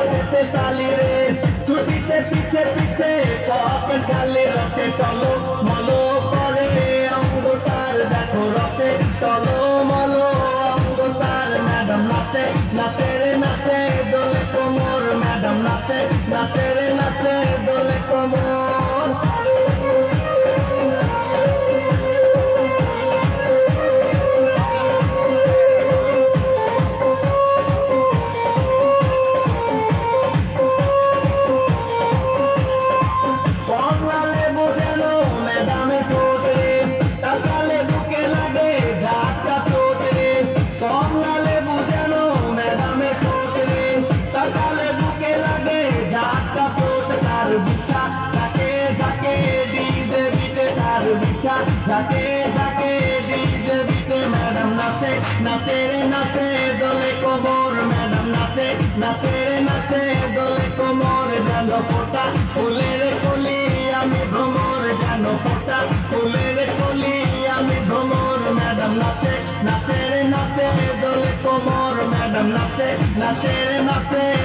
হাতেতে তালি রে ছুটিতে পিছে পিছে পকেট খালি রসে টলো মলো করে অঙ্গ তার দেখো রসে টলো মলো অঙ্গ তার ম্যাডাম নাচে নাচে রে নাচে দোলে কোমর ম্যাডাম নাচে নাচে রে নাচে দোলে কোমর ঝাঁকে ঝাঁকে ডিজে বিটে ম্যাডাম নাচে নাচে রে নাচে দোলে কোমর ম্যাডাম নাচে নাচে রে নাচে দোলে কোমর যেন ফোটা ফুলের কলি আমি ভ্রমর যেন ফোটা ফুলের কলি আমি ভ্রমর ম্যাডাম নাচে নাচে রে নাচে দোলে কোমর ম্যাডাম নাচে নাচে রে নাচে